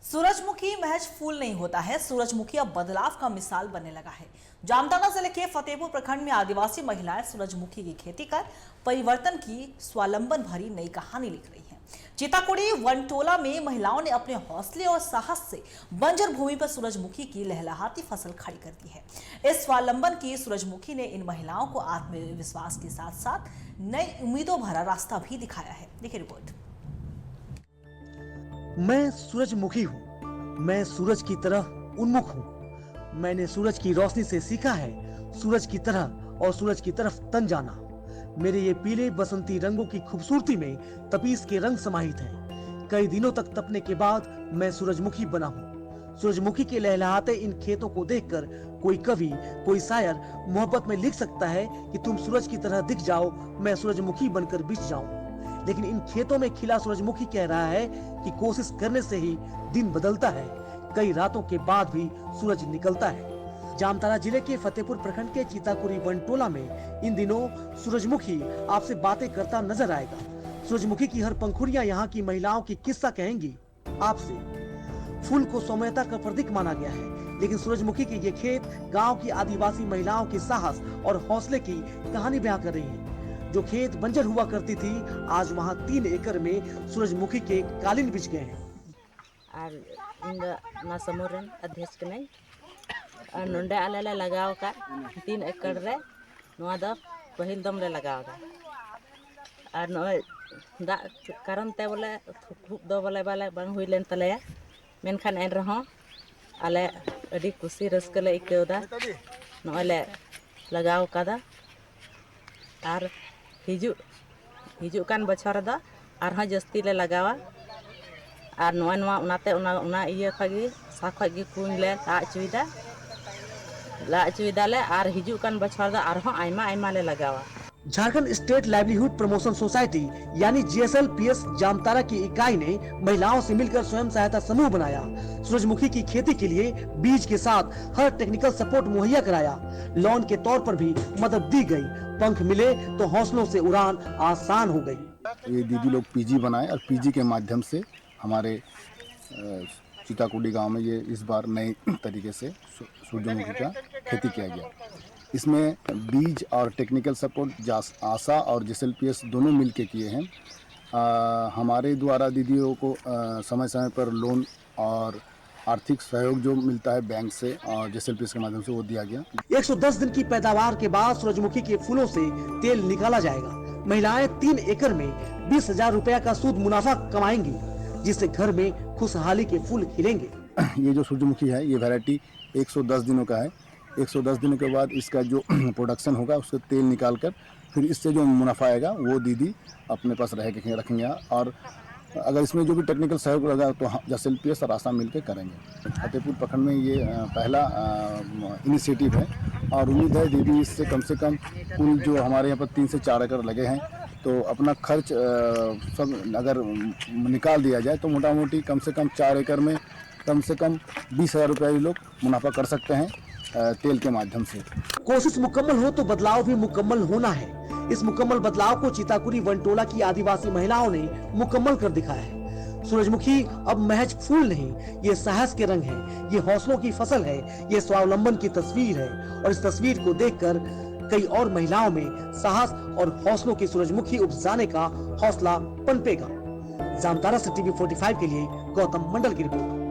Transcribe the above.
सूरजमुखी महज फूल नहीं होता है, सूरजमुखी अब बदलाव का मिसाल बनने लगा है। जामताड़ा जिले के फतेहपुर प्रखंड में आदिवासी महिलाएं सूरजमुखी की खेती कर परिवर्तन की स्वावलंबन भरी नई कहानी लिख रही हैं। चिताकुड़ी वनटोला में महिलाओं ने अपने हौसले और साहस से बंजर भूमि पर सूरजमुखी की लहलहाती फसल खड़ी कर दी है। इस स्वावलंबन की सूरजमुखी ने इन महिलाओं को आत्मविश्वास के साथ साथ नई उम्मीदों भरा रास्ता भी दिखाया है। देखिए रिपोर्ट। मैं सूरजमुखी हूँ, मैं सूरज की तरह उन्मुख हूँ। मैंने सूरज की रोशनी से सीखा है सूरज की तरह और सूरज की तरफ तन जाना। मेरे ये पीले बसंती रंगों की खूबसूरती में तपीस के रंग समाहित हैं। कई दिनों तक तपने के बाद मैं सूरजमुखी बना हूँ। सूरजमुखी के लहलहाते इन खेतों को देखकर कोई कवि, कोई शायर मोहब्बत में लिख सकता है कि तुम सूरज की तरह दिख जाओ, मैं सूरजमुखी बनकर बिछ जाऊं। लेकिन इन खेतों में खिला सूरजमुखी कह रहा है कि कोशिश करने से ही दिन बदलता है, कई रातों के बाद भी सूरज निकलता है। जामताड़ा जिले के फतेहपुर प्रखंड के चिताकुड़ी वनटोला में इन दिनों सूरजमुखी आपसे बातें करता नजर आएगा। सूरजमुखी की हर पंखुड़ियां यहाँ की महिलाओं की किस्सा कहेंगी आपसे। फूल को सौम्यता का प्रतीक माना गया है, लेकिन सूरजमुखी के ये खेत गाँव की आदिवासी महिलाओं के साहस और हौसले की कहानी बयां कर रही है। जो खेत बंजर हुआ करती थी, आज वहाँ 3 एकड़ में सूरजमुखी के कालीन बिछ गए हैं। समूरन अध्यक्ष कने नोंडे आले ले लगाव का 3 एकड़ रे नोआ द पहिल दम ले लगाव का और नोय दा कारण ते बोले खूब दो बोले बाले बांग हुई लेन तले मेनखान एन रहो आले अडी खुशी रस्क ले इकेवदा नोय ले लगाव कादा और हिजू कान बछर दा आरहा जस्ती ले लगावा और नोआ नोआ उनाते उना इया खगी सा खगी कुन ले ला चुइदा ले और हिजू कान बछर दा आरहा आइमा आइमा ले लगावा। Jharkhand state livelihood promotion society यानी GSLPS जामताड़ा की इकाई ने महिलाओं से मिलकर स्वयं सहायता समूह बनाया। सूरजमुखी की खेती के लिए बीज के साथ हर टेक्निकल सपोर्ट मुहैया कराया। लोन के तौर पर भी मदद दी गई। पंख मिले तो हौसलों से उड़ान आसान हो गई। ये दीदी लोग PG बनाए और PG के माध्यम से हमारे चिताकुड़ी गांव में ये इस बार नए तरीके से सूरजमुखी का खेती किया गया। इसमें बीज और टेक्निकल सपोर्ट आशा और GSLPS दोनों मिलके किए हैं। हमारे द्वारा दीदियों को समय समय पर लोन और आर्थिक सहयोग जो मिलता है बैंक से और GSLPS के माध्यम से वो दिया गया। 110 दिन की पैदावार के बाद सूरजमुखी के फूलों से तेल निकाला जाएगा। महिलाएं 3 एकड़ में 20,000 रुपया का सूद मुनाफा कमाएंगी, जिससे घर में खुशहाली के फूल खिलेंगे। ये जो सूरजमुखी है ये वैरायटी 110 दिनों का है। 110 दिनों के बाद इसका जो प्रोडक्शन होगा उससे तेल निकाल कर फिर इससे जो मुनाफा आएगा वो दीदी अपने पास रखेंगे और अगर इसमें जो भी टेक्निकल सहयोग लगा तो GSLPS और आशा मिलकर करेंगे। फतेहपुर प्रखंड में ये पहला इनिशिएटिव है और उम्मीद है दीदी इससे कम से कम कुल जो हमारे यहाँ पर 3 से 4 एकड़ लगे हैं तो अपना खर्च सब अगर निकाल दिया जाए तो मोटा मोटी कम से कम 4 एकड़ में कम से कम 20,000 रुपये लोग मुनाफा कर सकते हैं तेल के माध्यम से। कोशिश मुकम्मल हो तो बदलाव भी मुकम्मल होना है। इस मुकम्मल बदलाव को चिताकुड़ी वनटोला की आदिवासी महिलाओं ने मुकम्मल कर दिखाया है। सूरजमुखी अब महज फूल नहीं, ये साहस के रंग है, ये हौसलों की फसल है, ये स्वावलंबन की तस्वीर है और इस तस्वीर को देखकर कई और महिलाओं में साहस और हौसलों की सूरजमुखी उपजाने का हौसला पनपेगा। जामताड़ा से TV 45 के लिए गौतम मंडल की रिपोर्ट।